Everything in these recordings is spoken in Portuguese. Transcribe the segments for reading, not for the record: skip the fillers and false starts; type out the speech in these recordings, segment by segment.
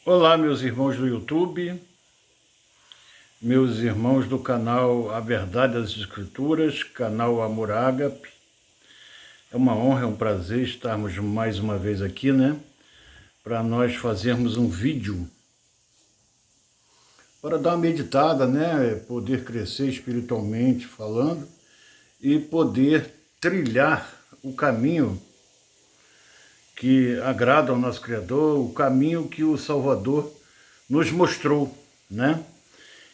Olá, meus irmãos do YouTube, meus irmãos do canal A Verdade das Escrituras, canal Amor Ágape. É uma honra, é um prazer estarmos mais uma vez aqui, para nós fazermos um vídeo, para dar uma meditada, poder crescer espiritualmente falando e poder trilhar o caminho que agrada ao nosso Criador, o caminho que o Salvador nos mostrou,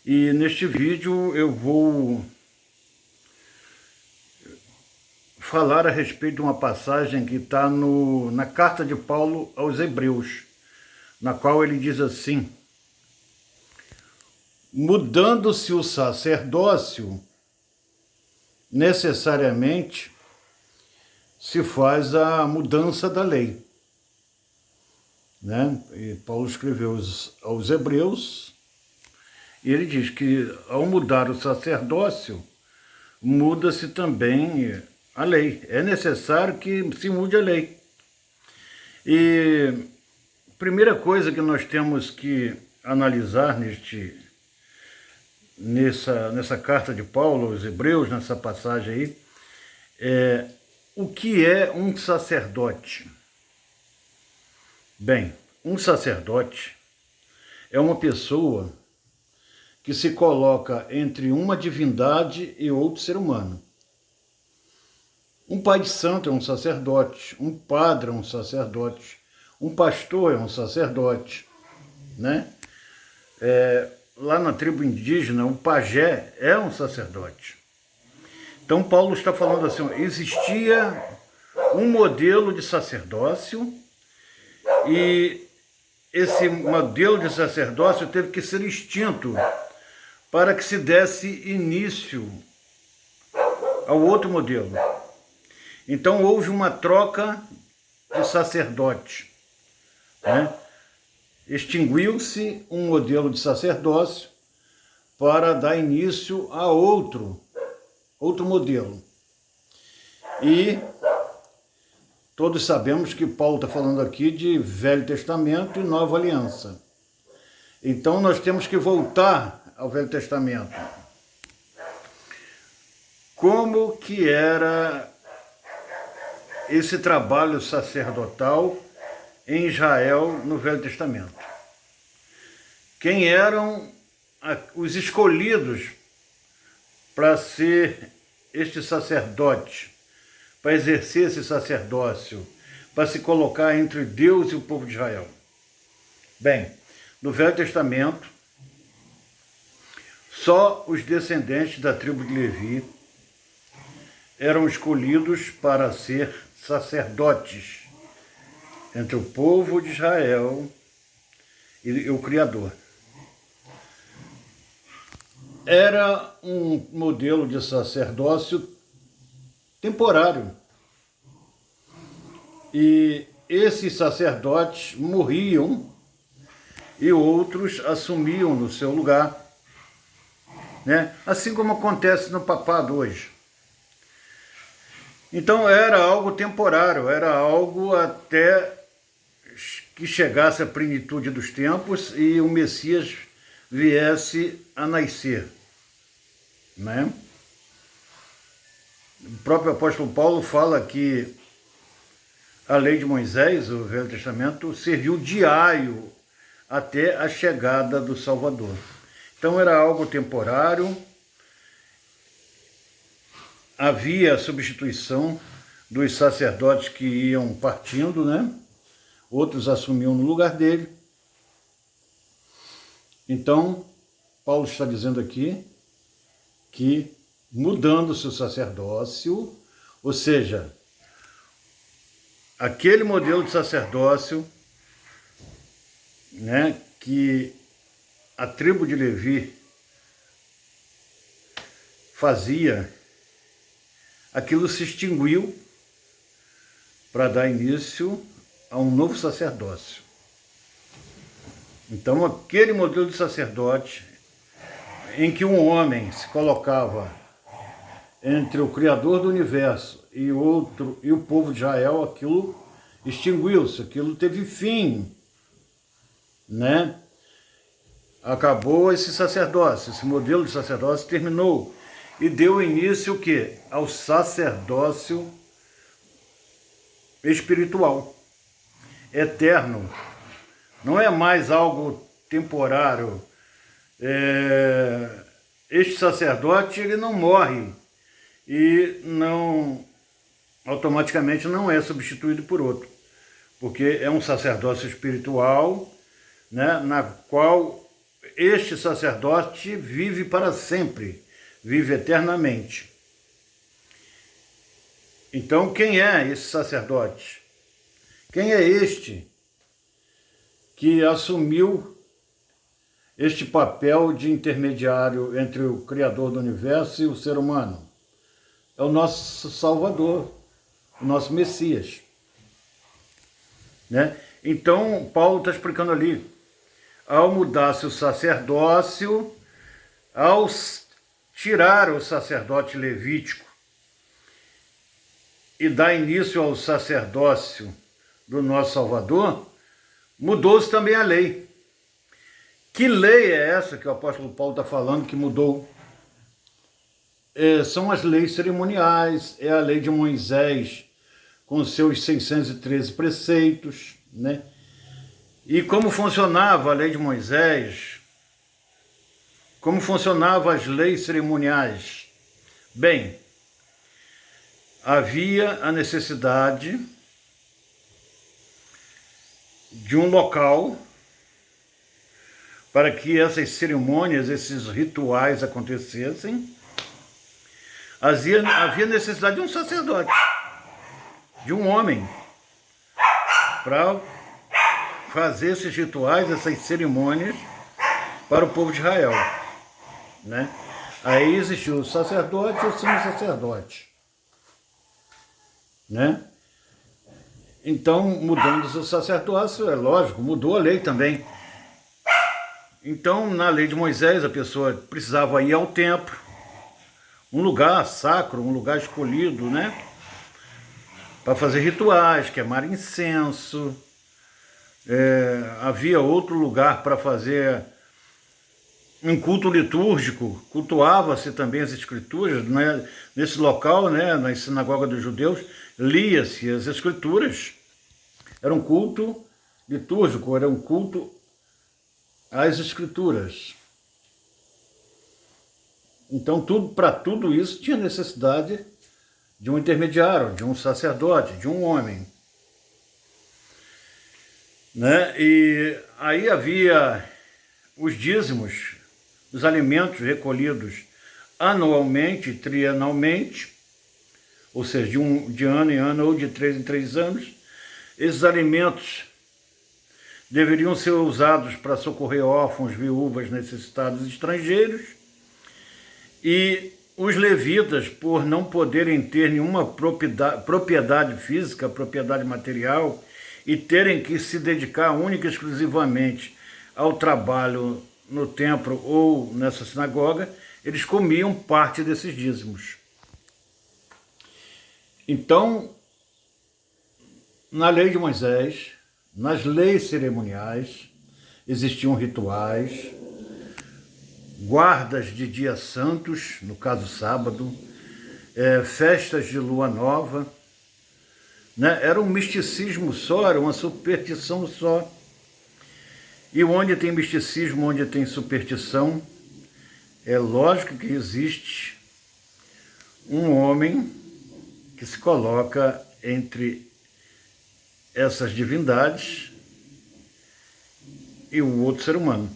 E neste vídeo eu vou falar a respeito de uma passagem que está na carta de Paulo aos Hebreus, na qual ele diz assim: mudando-se o sacerdócio, necessariamente se faz a mudança da lei. E Paulo escreveu aos Hebreus, e ele diz que ao mudar o sacerdócio, muda-se também a lei. É necessário que se mude a lei. E a primeira coisa que nós temos que analisar nessa carta de Paulo aos Hebreus, nessa passagem aí, é o que é um sacerdote. Bem, um sacerdote é uma pessoa que se coloca entre uma divindade e outro ser humano. Um pai de santo é um sacerdote, um padre é um sacerdote, um pastor é um sacerdote, Lá na tribo indígena, o pajé é um sacerdote. Então Paulo está falando assim, existia um modelo de sacerdócio e esse modelo de sacerdócio teve que ser extinto para que se desse início ao outro modelo. Então houve uma troca de sacerdote, Extinguiu-se um modelo de sacerdócio para dar início a outro modelo. E todos sabemos que Paulo está falando aqui de Velho Testamento e Nova Aliança. Então nós temos que voltar ao Velho Testamento. Como que era esse trabalho sacerdotal em Israel no Velho Testamento? Quem eram os escolhidos para ser este sacerdote, para exercer esse sacerdócio, para se colocar entre Deus e o povo de Israel? Bem, no Velho Testamento, só os descendentes da tribo de Levi eram escolhidos para ser sacerdotes entre o povo de Israel e o Criador. Era um modelo de sacerdócio temporário. E esses sacerdotes morriam e outros assumiam no seu lugar, Assim como acontece no papado hoje. Então era algo temporário, era algo até que chegasse à plenitude dos tempos e o Messias viesse a nascer, O próprio apóstolo Paulo fala que a lei de Moisés, o Velho Testamento, serviu de aio até a chegada do Salvador. Então era algo temporário, havia a substituição dos sacerdotes que iam partindo, Outros assumiam no lugar dele. Então, Paulo está dizendo aqui que mudando-se o sacerdócio, ou seja, aquele modelo de sacerdócio, que a tribo de Levi fazia, aquilo se extinguiu para dar início a um novo sacerdócio. Então, aquele modelo de sacerdote em que um homem se colocava entre o Criador do Universo e o povo de Israel, aquilo extinguiu-se, aquilo teve fim, né? Acabou esse sacerdócio, esse modelo de sacerdócio terminou e deu início o quê? Ao sacerdócio espiritual, eterno. Não é mais algo temporário. Este sacerdote, ele não morre e não automaticamente não é substituído por outro, porque é um sacerdócio espiritual, né, na qual este sacerdote vive para sempre, vive eternamente. Então, quem é esse sacerdote? Quem é este que assumiu este papel de intermediário entre o Criador do Universo e o ser humano? É o nosso Salvador, o nosso Messias, né? Então, Paulo está explicando ali, ao mudar-se o sacerdócio, ao tirar o sacerdote levítico e dar início ao sacerdócio do nosso Salvador, mudou-se também a lei. Que lei é essa que o apóstolo Paulo está falando que mudou? São as leis cerimoniais, é a lei de Moisés, com seus 613 preceitos, né? E como funcionava a lei de Moisés? Como funcionavam as leis cerimoniais? Bem, havia a necessidade de um local para que essas cerimônias, esses rituais acontecessem. Havia necessidade de um sacerdote, de um homem, para fazer esses rituais, essas cerimônias para o povo de Israel, né? Aí existiu o sacerdote e o sumo sacerdote, né? Então, mudando o sacerdócio, é lógico, mudou a lei também. Então, na lei de Moisés, a pessoa precisava ir ao templo, um lugar sacro, um lugar escolhido, né? Para fazer rituais, queimar incenso. Havia outro lugar para fazer um culto litúrgico, cultuava-se também as escrituras, né? Nesse local, né, na sinagoga dos judeus, lia-se as escrituras. Era um culto litúrgico, era um culto às escrituras. Então, para tudo isso tinha necessidade de um intermediário, de um sacerdote, de um homem, né? E aí havia os dízimos, os alimentos recolhidos anualmente, trianualmente, ou seja, de ano em ano ou de 3 em 3 anos. Esses alimentos deveriam ser usados para socorrer órfãos, viúvas, necessitados estrangeiros. E os levitas, por não poderem ter nenhuma propriedade física, propriedade material, e terem que se dedicar única e exclusivamente ao trabalho no templo ou nessa sinagoga, eles comiam parte desses dízimos. Então, na lei de Moisés, nas leis cerimoniais, existiam rituais, guardas de dias santos, no caso sábado, festas de lua nova, né? Era um misticismo só, era uma superstição só. E onde tem misticismo, onde tem superstição, é lógico que existe um homem que se coloca entre essas divindades e o outro ser humano.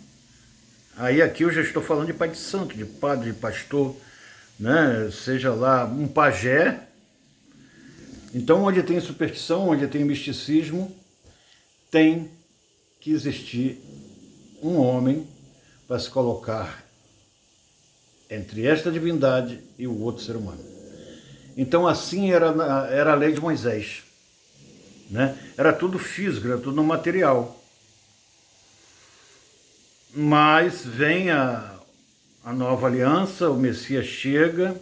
Aí aqui eu já estou falando de pai de santo, de padre, de pastor, né? Seja lá um pajé. Então, onde tem superstição, onde tem misticismo, tem que existir um homem para se colocar entre esta divindade e o outro ser humano. Então, assim era a lei de Moisés, né? Era tudo físico, era tudo no material. Mas vem a nova aliança, o Messias chega,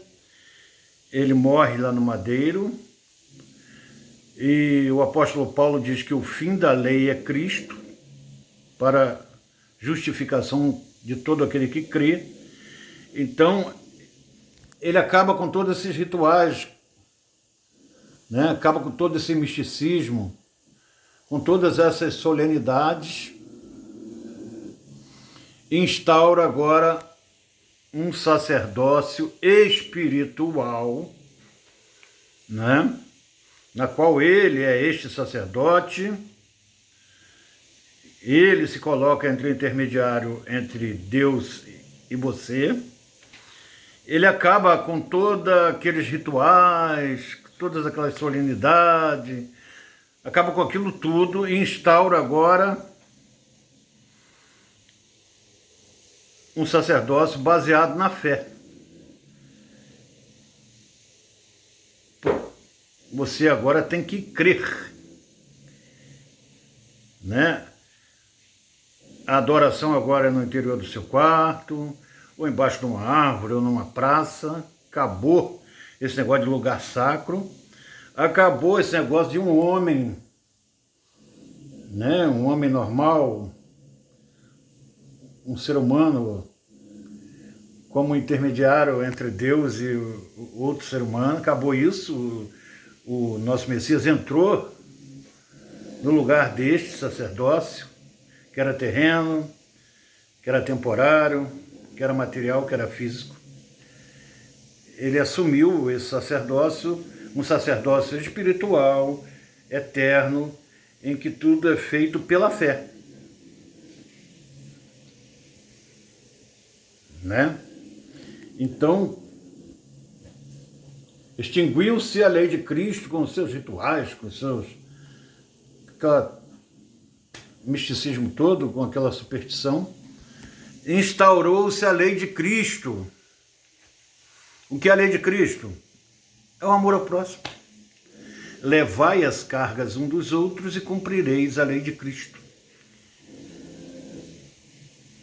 ele morre lá no madeiro, e o apóstolo Paulo diz que o fim da lei é Cristo, para justificação de todo aquele que crê. Então, ele acaba com todos esses rituais, né? Acaba com todo esse misticismo, com todas essas solenidades, e instaura agora um sacerdócio espiritual, né? Na qual ele é este sacerdote, ele se coloca entre o intermediário entre Deus e você. Ele acaba com todos aqueles rituais, todas aquelas solenidades, acaba com aquilo tudo e instaura agora um sacerdócio baseado na fé. Você agora tem que crer, né? A adoração agora é no interior do seu quarto, ou embaixo de uma árvore, ou numa praça. Acabou esse negócio de lugar sacro. Acabou esse negócio de um homem, né? Um homem normal, um ser humano, como intermediário entre Deus e o outro ser humano. Acabou isso. O nosso Messias entrou no lugar deste sacerdócio, que era terreno, que era temporário, que era material, que era físico. Ele assumiu esse sacerdócio, um sacerdócio espiritual, eterno, em que tudo é feito pela fé, né? Então, extinguiu-se a lei de Cristo com os seus rituais, com os seus misticismo todo, com aquela superstição. Instaurou-se a lei de Cristo. O que é a lei de Cristo? É o amor ao próximo. Levai as cargas um dos outros e cumprireis a lei de Cristo,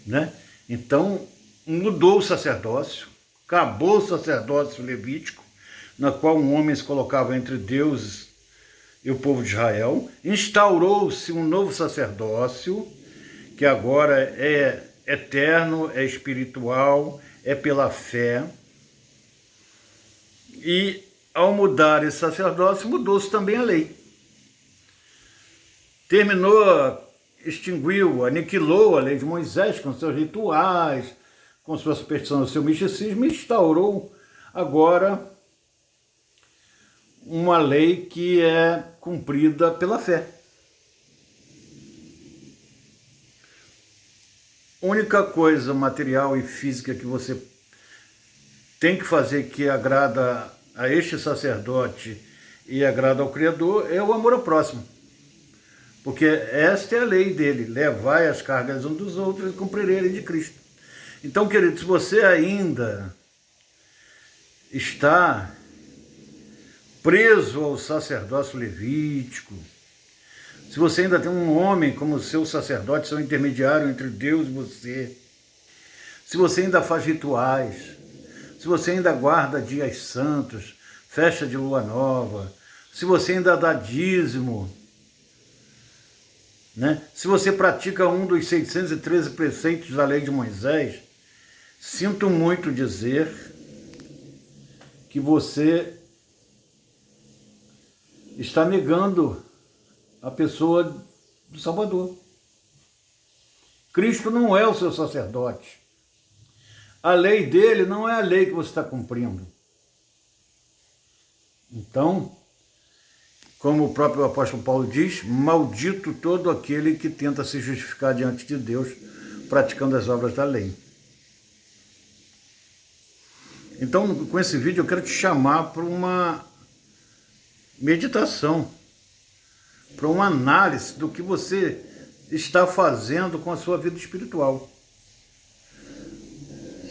né? Então, mudou o sacerdócio, acabou o sacerdócio levítico, na qual um homem se colocava entre Deus e o povo de Israel. Instaurou-se um novo sacerdócio, que agora é eterno, é espiritual, é pela fé. E ao mudar esse sacerdócio, mudou-se também a lei. Terminou, extinguiu, aniquilou a lei de Moisés com seus rituais, com sua superstição, seu misticismo, e instaurou agora uma lei que é cumprida pela fé. Única coisa material e física que você tem que fazer que agrada a este sacerdote e agrada ao Criador é o amor ao próximo. Porque esta é a lei dele: levai as cargas uns dos outros e cumprirei a lei de Cristo. Então, querido, se você ainda está preso ao sacerdócio levítico, se você ainda tem um homem como seu sacerdote, seu intermediário entre Deus e você, se você ainda faz rituais, se você ainda guarda dias santos, festa de lua nova, se você ainda dá dízimo, né? Se você pratica um dos 613 preceitos da lei de Moisés, sinto muito dizer que você está negando a pessoa do Salvador. Cristo não é o seu sacerdote. A lei dele não é a lei que você está cumprindo. Então, como o próprio apóstolo Paulo diz, maldito todo aquele que tenta se justificar diante de Deus praticando as obras da lei. Então, com esse vídeo eu quero te chamar para uma meditação, para uma análise do que você está fazendo com a sua vida espiritual.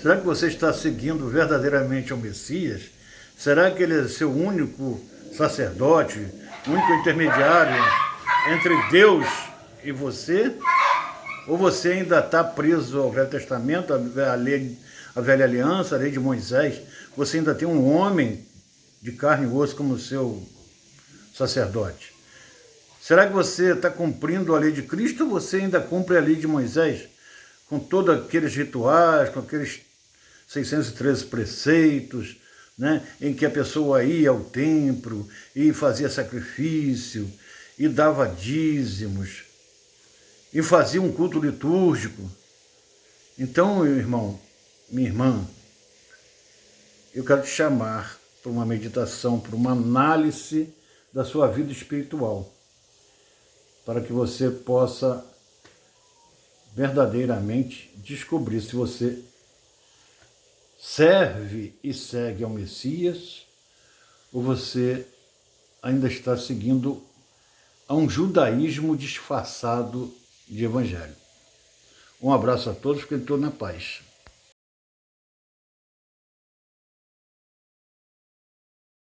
Será que você está seguindo verdadeiramente ao Messias? Será que ele é seu único sacerdote, único intermediário entre Deus e você? Ou você ainda está preso ao Velho Testamento, a velha aliança, a lei de Moisés? Você ainda tem um homem de carne e osso como seu sacerdote? Será que você está cumprindo a lei de Cristo ou você ainda cumpre a lei de Moisés com todos aqueles rituais, com aqueles 613 preceitos, né, em que a pessoa ia ao templo e fazia sacrifício, e dava dízimos, e fazia um culto litúrgico. Então, meu irmão, minha irmã, eu quero te chamar para uma meditação, para uma análise da sua vida espiritual, para que você possa verdadeiramente descobrir se você serve e segue ao Messias ou você ainda está seguindo a um judaísmo disfarçado de evangelho. Um abraço a todos, que eu estou na paz.